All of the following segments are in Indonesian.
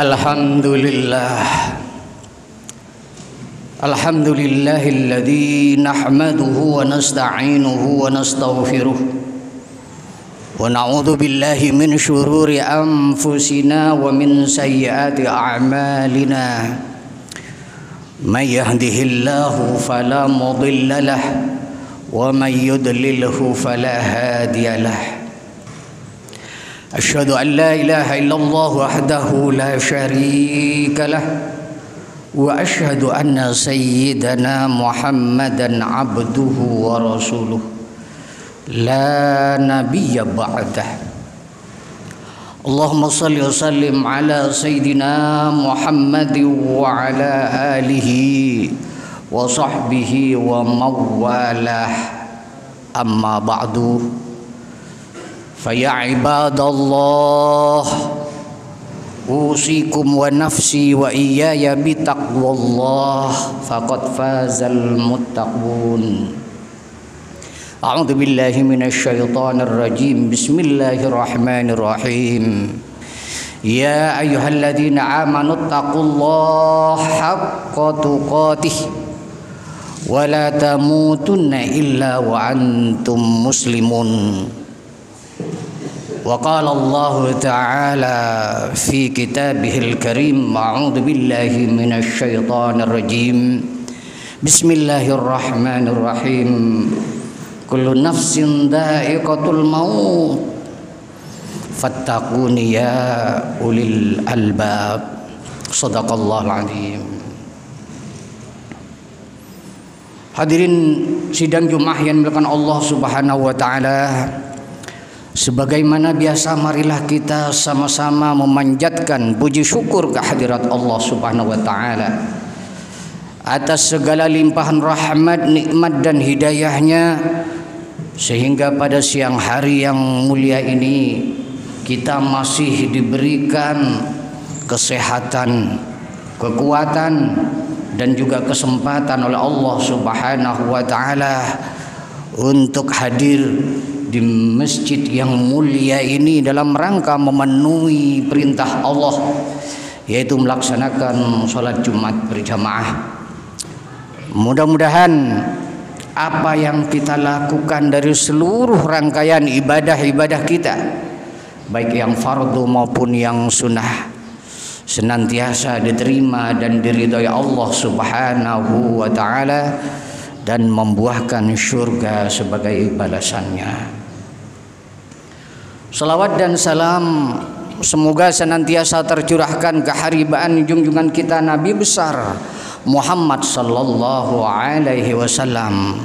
Alhamdulillah. Alhamdulillahilladzi nahmaduhu wa nasta'inuhu wa nastaghfiruh wa na'udzu billahi min syururi anfusina wa min sayyiati a'malina. May yahdihillahu fala mudilla lahu wa may yudlilhu fala hadiya lahu. Asyhadu an la ilaha illallah wahdahu la syarika lah wa asyhadu anna sayyidana Muhammadan abduhu wa rasuluh la nabiyya ba'dah. Allahumma salli wa sallim ala sayyidina Muhammadin wa ala alihi wa sahbihi wa mawalah. Amma ba'du. Faya ibadallah, usikum wa nafsi wa iyaya bitaqwallah, faqad fazal muttaqun. A'udzu billahi minasy syaithanir rajim. Bismillahirrahmanirrahim. Ya ayyuhalladzina amanu taqullaha haqqa tuqatih wa la tamutunna illa wa antum muslimun. Wa qala Allah ta'ala fi kitabihil karim. A'udzu billahi minasy syaithanir rajim. Bismillahirrahmanirrahim. Kullu nafsin dha'iqatul maut fattaquni ya ulil albab. Shadaqallahul azim. Hadirin sidang Jumat yang dimuliakan Allah Subhanahu wa taala, sebagaimana biasa, marilah kita sama-sama memanjatkan puji syukur kehadirat Allah Subhanahu wa taala atas segala limpahan rahmat, nikmat dan hidayahnya, sehingga pada siang hari yang mulia ini kita masih diberikan kesehatan, kekuatan dan juga kesempatan oleh Allah Subhanahu wa taala untuk hadir di masjid yang mulia ini dalam rangka memenuhi perintah Allah, yaitu melaksanakan sholat Jumat berjamaah. Mudah-mudahan apa yang kita lakukan dari seluruh rangkaian ibadah-ibadah kita, baik yang fardu maupun yang sunnah, senantiasa diterima dan diridhai Allah Subhanahu wa taala dan membuahkan surga sebagai balasannya. Salawat dan salam semoga senantiasa tercurahkan ke haribaan junjungan kita Nabi besar Muhammad sallallahu alaihi wasallam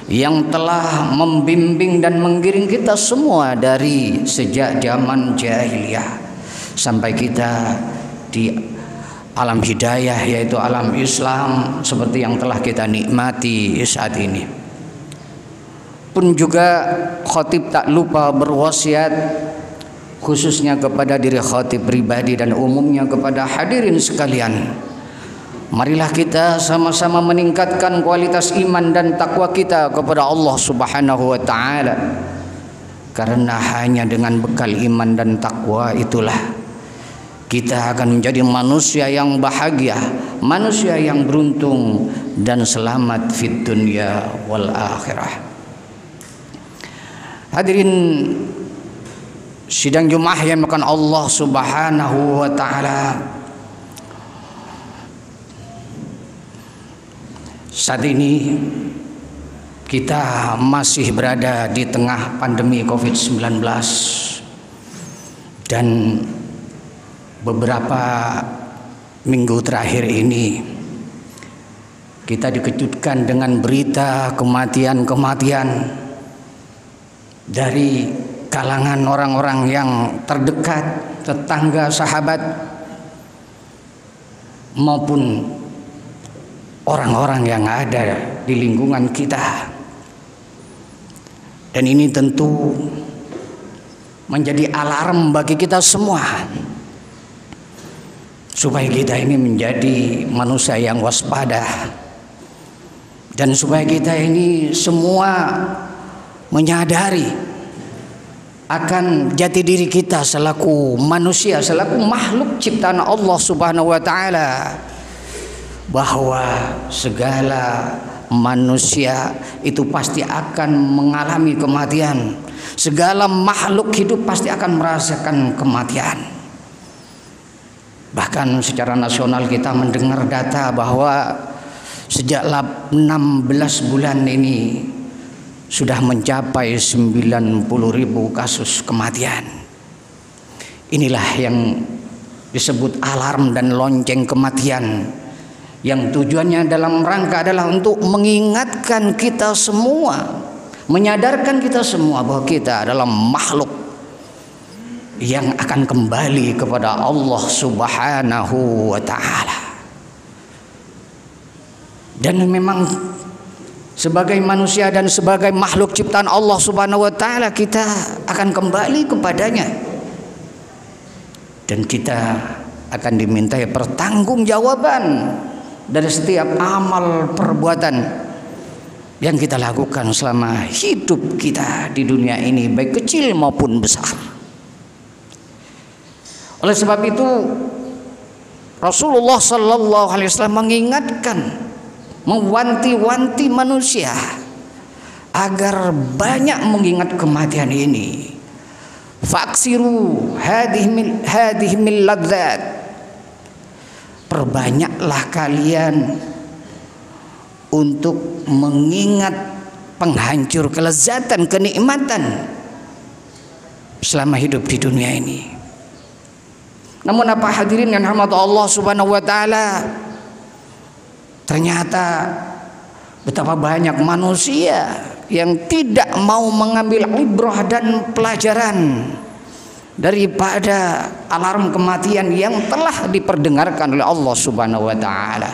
yang telah membimbing dan menggiring kita semua dari sejak zaman jahiliyah sampai kita di alam hidayah, yaitu alam Islam seperti yang telah kita nikmati saat ini. Pun juga khatib tak lupa berwasiat khususnya kepada diri khatib pribadi dan umumnya kepada hadirin sekalian. Marilah kita sama-sama meningkatkan kualitas iman dan takwa kita kepada Allah Subhanahu wa taala. Karena hanya dengan bekal iman dan takwa itulah kita akan menjadi manusia yang bahagia, manusia yang beruntung dan selamat fid dunya wal akhirah. Hadirin sidang Jumat yang dimuliakan Allah Subhanahu wa taala, saat ini kita masih berada di tengah pandemi Covid-19 dan beberapa minggu terakhir ini kita dikejutkan dengan berita kematian-kematian dari kalangan orang-orang yang terdekat, tetangga, sahabat, maupun orang-orang yang ada di lingkungan kita. Dan ini tentu menjadi alarm bagi kita semua, supaya kita ini menjadi manusia yang waspada, dan supaya kita ini semua menyadari akan jati diri kita selaku manusia, selaku makhluk ciptaan Allah Subhanahu wa taala, bahwa segala manusia itu pasti akan mengalami kematian. Segala makhluk hidup pasti akan merasakan kematian. Bahkan secara nasional kita mendengar data bahwa sejak 16 bulan ini sudah mencapai 90.000 kasus kematian. Inilah yang disebut alarm dan lonceng kematian, yang tujuannya dalam rangka adalah untuk mengingatkan kita semua, menyadarkan kita semua bahwa kita adalah makhluk yang akan kembali kepada Allah Subhanahu wa taala. Dan memang sebagai manusia dan sebagai makhluk ciptaan Allah Subhanahu wa taala, kita akan kembali kepadanya. Dan kita akan dimintai pertanggungjawaban dari setiap amal perbuatan yang kita lakukan selama hidup kita di dunia ini, baik kecil maupun besar. Oleh sebab itu Rasulullah sallallahu alaihi wasallam mengingatkan, mewanti-wanti manusia agar banyak mengingat kematian ini. Faksiru hadhihi min ladzat, perbanyaklah kalian untuk mengingat penghancur kelezatan, kenikmatan selama hidup di dunia ini. Namun apa hadirin yang rahmat Allah Subhanahu wa taala, ternyata betapa banyak manusia yang tidak mau mengambil ibrah dan pelajaran daripada alarm kematian yang telah diperdengarkan oleh Allah Subhanahu wa taala.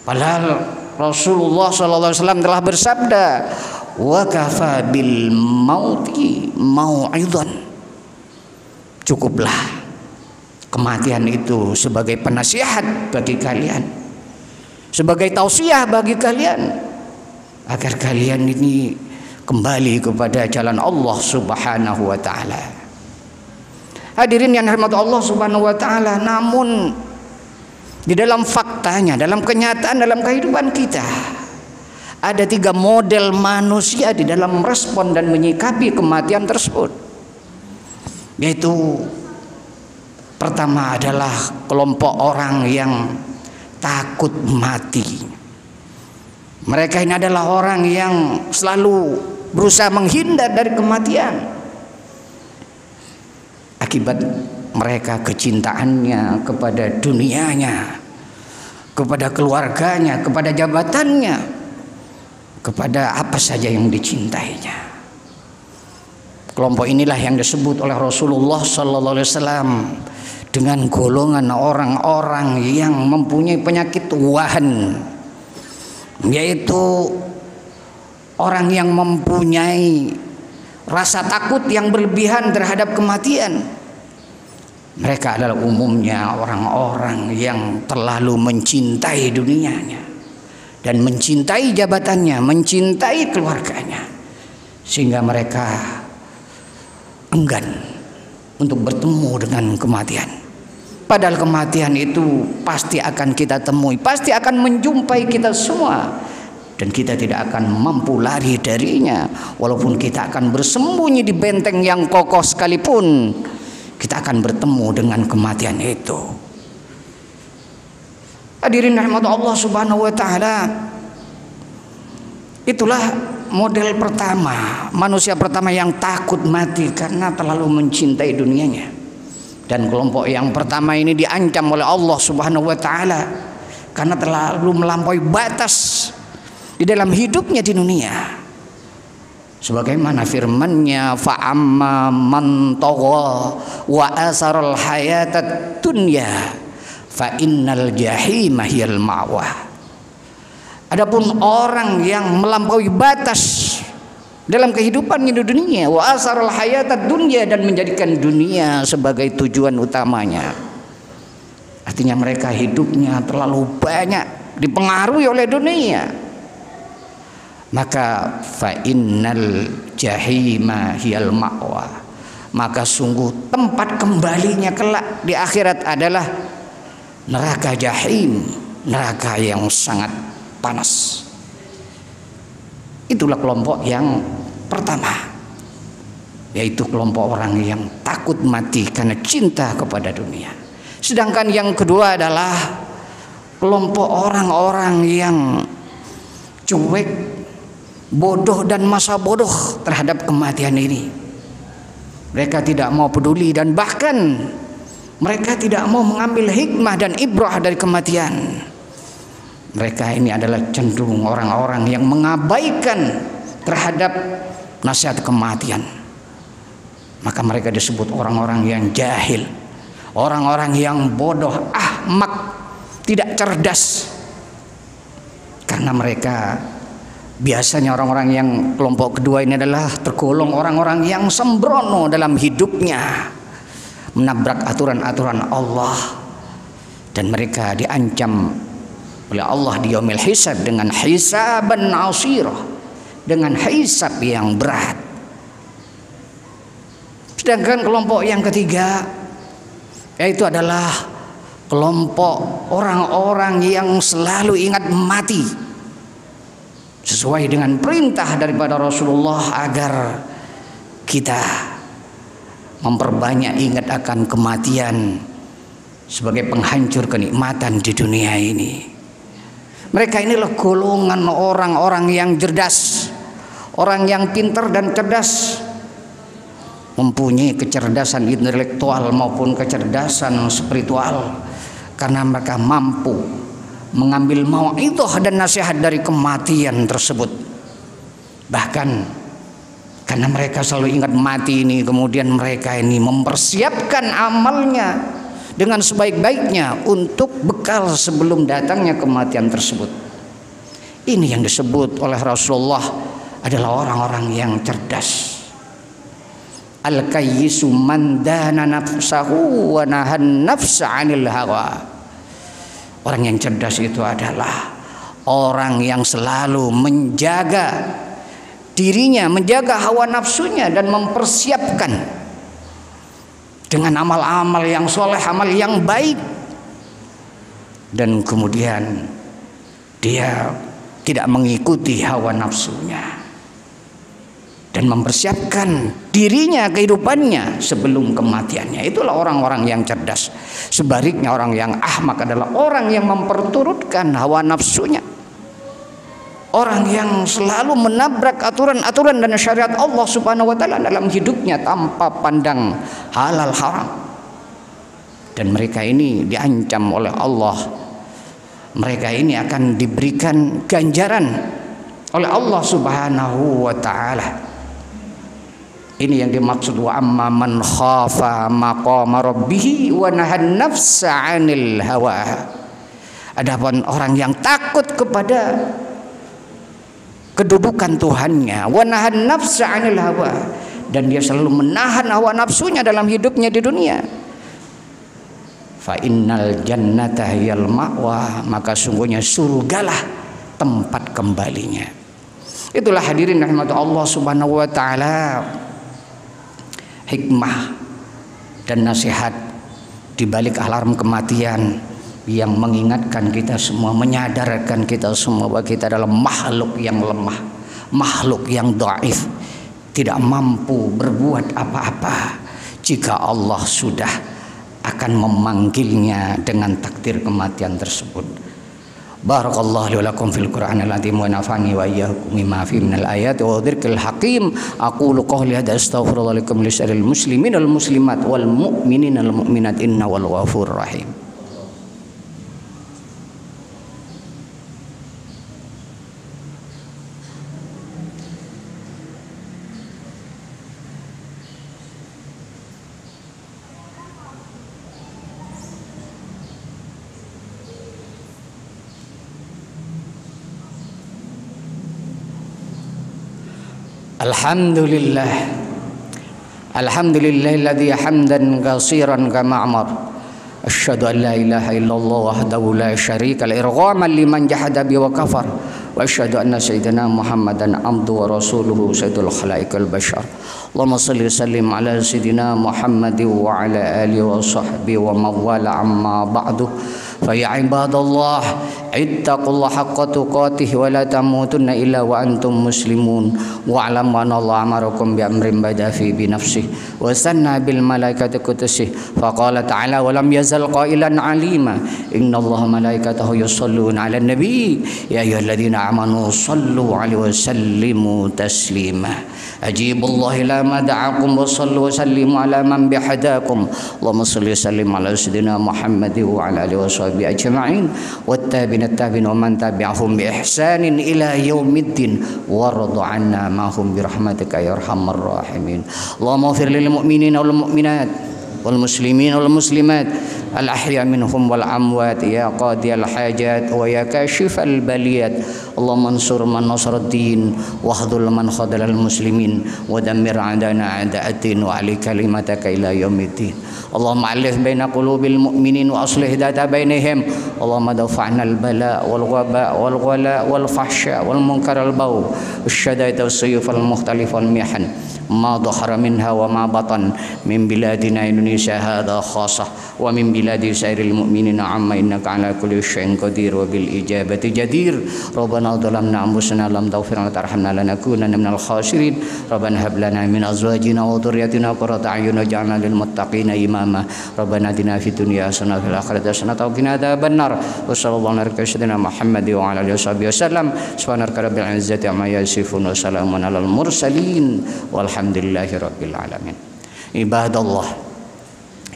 Padahal Rasulullah sallallahu alaihi wasallam telah bersabda, "Wa kafa bil mauti mau'idhan." Cukuplah kematian itu sebagai penasihat bagi kalian, sebagai tausiah bagi kalian, agar kalian ini kembali kepada jalan Allah Subhanahu wa taala. Hadirin yang dirahmati Allah Subhanahu wa taala, namun di dalam faktanya, dalam kenyataan, dalam kehidupan kita, ada 3 model manusia di dalam respon dan menyikapi kematian tersebut. Yaitu pertama adalah kelompok orang yang takut mati. Mereka ini adalah orang yang selalu berusaha menghindar dari kematian akibat mereka kecintaannya kepada dunianya, kepada keluarganya, kepada jabatannya, kepada apa saja yang dicintainya. Kelompok inilah yang disebut oleh Rasulullah sallallahu alaihi wasallam dengan golongan orang-orang yang mempunyai penyakit wahan, yaitu orang yang mempunyai rasa takut yang berlebihan terhadap kematian. Mereka adalah umumnya orang-orang yang terlalu mencintai dunianya dan mencintai jabatannya, mencintai keluarganya, sehingga mereka enggan untuk bertemu dengan kematian. Padahal kematian itu pasti akan kita temui, pasti akan menjumpai kita semua, dan kita tidak akan mampu lari darinya. Walaupun kita akan bersembunyi di benteng yang kokoh sekalipun, kita akan bertemu dengan kematian itu. Hadirin rahmat Allah Subhanahu wa taala, itulah model pertama, manusia pertama yang takut mati karena terlalu mencintai dunianya. Dan kelompok yang pertama ini diancam oleh Allah Subhanahu wa taala karena terlalu melampaui batas di dalam hidupnya di dunia. Sebagaimana firman-Nya, fa'amma man tagha wa asaral hayatad dunya fa innal jahima hiyal ma'wa. Adapun orang yang melampaui batas dalam kehidupannya di dunia, wa asaral hayatad dunya, dan menjadikan dunia sebagai tujuan utamanya, artinya mereka hidupnya terlalu banyak dipengaruhi oleh dunia, maka fa innal jahima hiyal ma'wa, maka sungguh tempat kembalinya kelak di akhirat adalah neraka jahim, neraka yang sangat panas. Itulah kelompok yang pertama, yaitu kelompok orang yang takut mati karena cinta kepada dunia. Sedangkan yang kedua adalah kelompok orang-orang yang cuek, bodoh dan masa bodoh terhadap kematian ini. Mereka tidak mau peduli dan bahkan mereka tidak mau mengambil hikmah dan ibrah dari kematian. Mereka ini adalah cenderung orang-orang yang mengabaikan terhadap nasihat kematian. Maka mereka disebut orang-orang yang jahil, orang-orang yang bodoh, ahmak, tidak cerdas. Karena mereka biasanya orang-orang yang kelompok kedua ini adalah tergolong orang-orang yang sembrono dalam hidupnya, menabrak aturan-aturan Allah, dan mereka diancam oleh Allah di yaumil hisab dengan hisaban asirah, dengan hisab yang berat. Sedangkan kelompok yang ketiga yaitu adalah kelompok orang-orang yang selalu ingat mati, sesuai dengan perintah daripada Rasulullah agar kita memperbanyak ingat akan kematian sebagai penghancur kenikmatan di dunia ini. Mereka inilah golongan orang-orang yang cerdas, orang yang pintar dan cerdas, mempunyai kecerdasan intelektual maupun kecerdasan spiritual, karena mereka mampu mengambil mau'idhah dan nasihat dari kematian tersebut. Bahkan karena mereka selalu ingat mati ini, kemudian mereka ini mempersiapkan amalnya dengan sebaik-baiknya untuk bekal sebelum datangnya kematian tersebut. Ini yang disebut oleh Rasulullah adalah orang-orang yang cerdas. Al-kayyisu man dana nafsahu wa nahan nafsa 'anil hawa. Orang yang cerdas itu adalah orang yang selalu menjaga dirinya, menjaga hawa nafsunya dan mempersiapkan dengan amal-amal yang soleh, amal yang baik, dan kemudian dia tidak mengikuti hawa nafsunya dan mempersiapkan dirinya, kehidupannya sebelum kematiannya. Itulah orang-orang yang cerdas. Sebaliknya orang yang ahmak adalah orang yang memperturutkan hawa nafsunya, orang yang selalu menabrak aturan-aturan dan syariat Allah Subhanahu wa taala dalam hidupnya tanpa pandang halal haram. Dan mereka ini diancam oleh Allah. Mereka ini akan diberikan ganjaran oleh Allah Subhanahu wa taala. Ini yang dimaksud wa amma man khafa maqama rabbih wa nahan nafsa 'anil hawa. Adapun orang yang takut kepada kedudukan Tuhannya, wa nahan nafsa 'anil hawa, dan dia selalu menahan hawa nafsunya dalam hidupnya di dunia, fa innal jannata hiyal ma'wa, maka sungguhnya surgalah tempat kembalinya. Itulah hadirin rahmat Allah Subhanahu wa taala, hikmah dan nasihat di balik alarm kematian yang mengingatkan kita semua, menyadarkan kita semua bahwa kita adalah makhluk yang lemah, makhluk yang dhaif, tidak mampu berbuat apa-apa jika Allah sudah akan memanggilnya dengan takdir kematian tersebut. Barakallahu li wa lakum fil Qur'anil azim wa nafa'ani wa iyyakum mimma fihi minal ayati wa dzikril hakim. Aqulu qawli hadza astaghfirullah lakum li lisa'il muslimin wal muslimat wal mu'minin wal mu'minat innahu wal ghafurur rahim. Alhamdulillah, alhamdulillahilladzi hamdan katsiran kama amar. Asyhadu an la ilaha illallah wahdahu la syarika lahu irghaman liman jahada bi wa kafar. Wa وأشهد أن سيدنا محمدا عبده ورسوله سيد الخلائق البشر. اللهم صل وسلم على سيدنا محمد وعلى آله وصحبه ومن والاه. أما بعد فيا عباد الله اتقوا الله حق تقاته ولا تموتن إلا وأنتم مسلمون واعلموا أن الله أمركم بأمر بدأ فيه بنفسه وثنى بالملائكة قدسه فقال تعالى ولم يزل قائلا عليما إن الله ملائكته يصلون على النبي يا أيها الذين آمنوا صلوا عليه وسلموا تسليما. أجيبوا الله إلى ما دعاكم وصلوا وسلموا على من بهداكم. اللهم صل وسلم على سيدنا محمد وعلى آله وصحبه أجمعين والتابعين ومن تبعهم بإحسان إلى يوم الدين وارض عنا معهم برحمتك يا أرحم الراحمين. اللهم اغفر للمؤمنين والمؤمنات والمسلمين والمسلمات الأحياء منهم والأموات يا قاضي الحاجات ويا كاشف البليات. اللهم انصر من نصر الدين واخذل من خذل المسلمين ودمر عندنا أعداء الدين وعلي كلمتك إلى يوم الدين. اللهم ألف بين قلوب المؤمنين وأصلح ذات بينهم. اللهم دفع عنا البلاء والوباء والغلاء والفحشاء والمنكر البغي والشدائد والسيوف المختلفة والمحن ما ظهر منها وما بطن من بلادنا إندونيسيا هذا خاصة ومن بلاد سائر المؤمنين عامة إنك على كل شيء قدير وبالإجابة جدير. ربنا ظلمنا أنفسنا لم تغفر لنا وترحمنا لنكونن من الخاسرين. ربنا هب لنا من أزواجنا وذرياتنا قرة أعين واجعلنا للمتقين إماما. ربنا آتنا في الدنيا حسنة وفي الآخرة حسنة وقنا عذاب النار. وصلى الله على سيدنا محمد وعلى آله وصحبه وسلم. سبحان رب العزة عما يصفون وسلام على المرسلين والحمد لله رب العالمين. عباد الله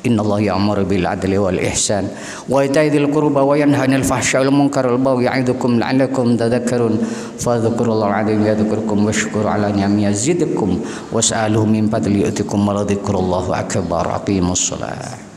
إن الله يأمر بالعدل والإحسان وإيتاء ذي القربى وينهى عن الفحشاء والمنكر والبغي يعظكم لعلكم تذكرون فاذكروا الله العظيم يذكركم واشكروا على نعمه يزدكم واسألوه من فضله يؤتكم ولذكر الله أكبر. أقيموا الصلاة.